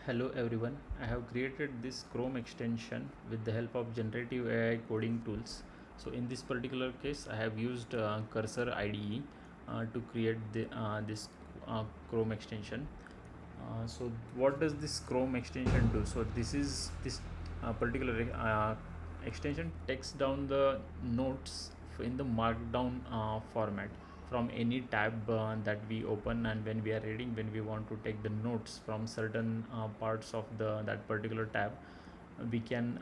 Hello everyone, I have created this Chrome extension with the help of generative AI coding tools. So in this particular case I have used Cursor IDE to create this Chrome extension. So what does this Chrome extension do? So this particular extension takes down the notes in the Markdown format from any tab that we open, and when we are reading, when we want to take the notes from certain parts of the that particular tab, we can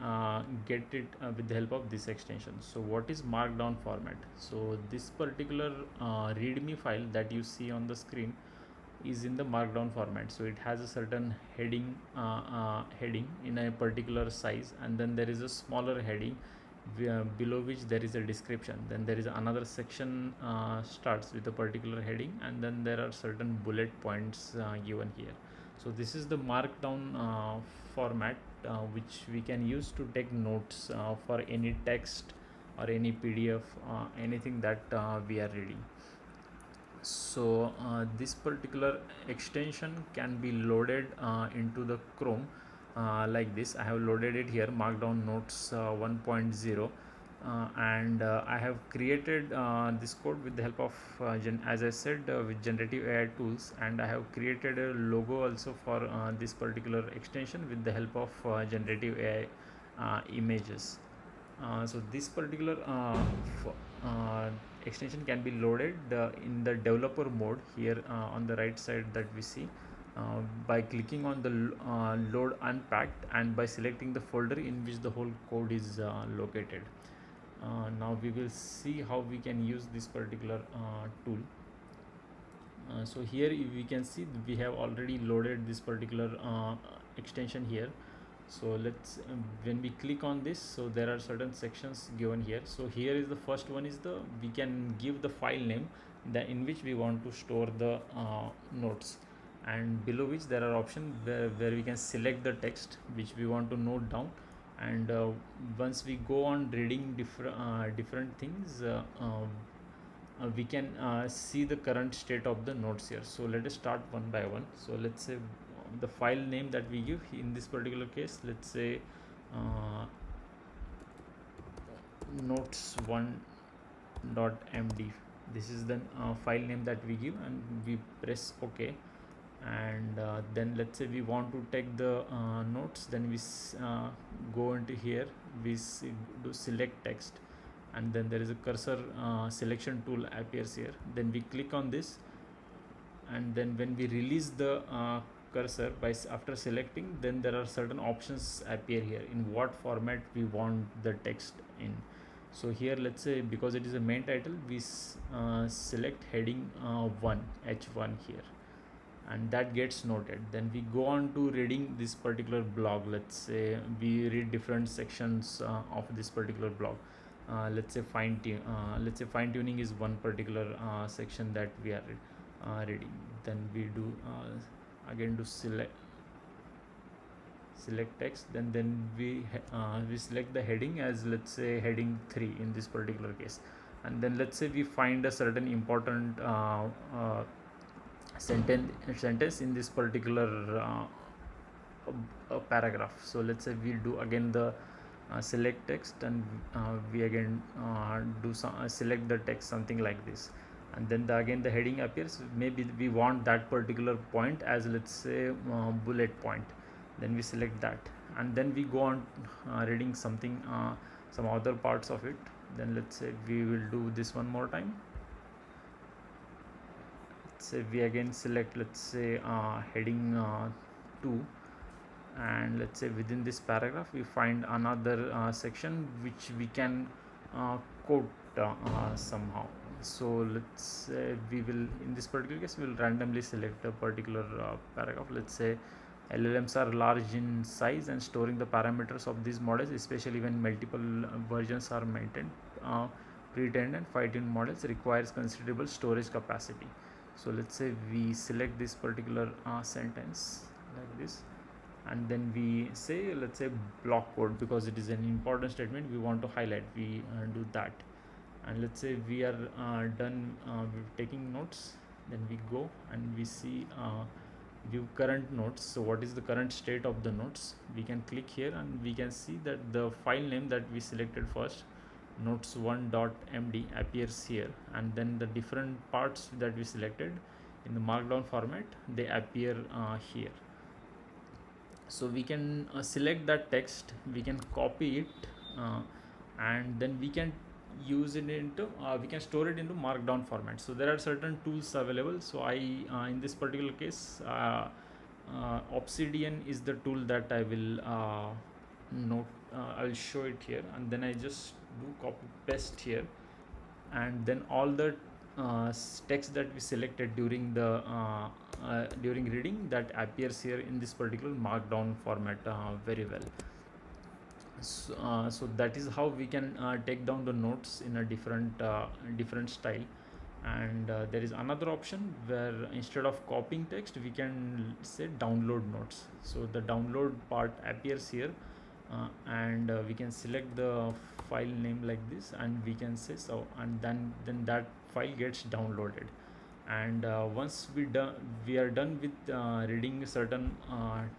get it with the help of this extension. So what is Markdown format? So this particular readme file that you see on the screen is in the Markdown format. So it has a certain heading in a particular size, and then there is a smaller heading below which there is a description. Then there is another section starts with a particular heading, and then there are certain bullet points given here. So this is the Markdown format which we can use to take notes for any text or any PDF, anything that we are reading. So this particular extension can be loaded into the Chrome like this. I have loaded it here, Markdown Notes 1.0, and I have created this code with the help of as I said, with generative AI tools, and I have created a logo also for this particular extension with the help of generative AI images. So this particular extension can be loaded in the developer mode here on the right side that we see by clicking on the load unpacked, and by selecting the folder in which the whole code is located. Now we will see how we can use this particular tool. So here we can see we have already loaded this particular extension here. So let's when we click on this, so there are certain sections given here. So here is the first one is the we can give the file name that in which we want to store the notes, and below which there are options where we can select the text which we want to note down. And once we go on reading different things, we can see the current state of the nodes here. So let us start one by one. So let's say the file name that we give in this particular case, let's say notes1.md. This is the file name that we give, and we press OK. And then let's say we want to take the notes, then we go into here, we do select text, and then there is a cursor selection tool appears here. Then we click on this, and then when we release the cursor after selecting, then there are certain options appear here in what format we want the text in. So here let's say, because it is a main title, we select heading 1 h1 here, and that gets noted. Then we go on to reading this particular blog. Let's say we read different sections of this particular blog. Let's say fine tuning is one particular section that we are reading. Then we do again do select text. Then we select the heading as, let's say, heading 3 in this particular case. And then let's say we find a certain important sentence in this particular paragraph. So let's say we'll do again the select text, and we again do select the text, something like this. And then again the heading appears. Maybe we want that particular point as, let's say, bullet point. Then we select that, and then we go on reading something, some other parts of it. Then let's say we will do this one more time. Let's say we again select, let's say, heading 2, and let's say within this paragraph we find another section which we can quote somehow. So let's say we will, in this particular case, we will randomly select a particular paragraph. Let's say LLMs are large in size, and storing the parameters of these models, especially when multiple versions are maintained, pre-trained and fine-tuned models, requires considerable storage capacity. So let's say we select this particular sentence like this, and then we say, let's say, block code, because it is an important statement we want to highlight. We do that, and let's say we are done with taking notes. Then we go and we see view current notes. So what is the current state of the notes? We can click here and we can see that the file name that we selected first, notes1.md, appears here, and then the different parts that we selected in the markdown format, they appear here. So we can select that text, we can copy it, and then we can use it into we can store it into markdown format. So there are certain tools available. So I in this particular case, Obsidian is the tool that I will note. I'll show it here, and then I just do copy paste here, and then all the text that we selected during the during reading, that appears here in this particular markdown format very well. So that is how we can take down the notes in a different style. And there is another option where instead of copying text, we can say download notes. So the download part appears here, and we can select the file name like this, and we can say so, and then that file gets downloaded. And once we are done with reading certain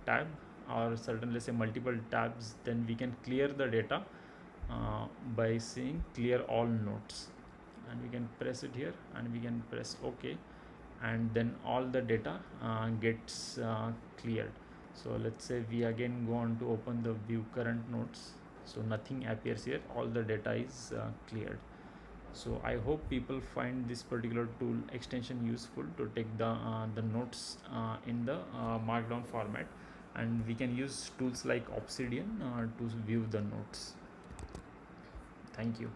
tab, or certain, let's say, multiple tabs, then we can clear the data by saying clear all notes, and we can press it here, and we can press OK, and then all the data gets cleared. So let's say we again go on to open the view current notes. So nothing appears here, all the data is cleared. So I hope people find this particular tool extension useful to take the notes in the markdown format, and we can use tools like Obsidian to view the notes. Thank you.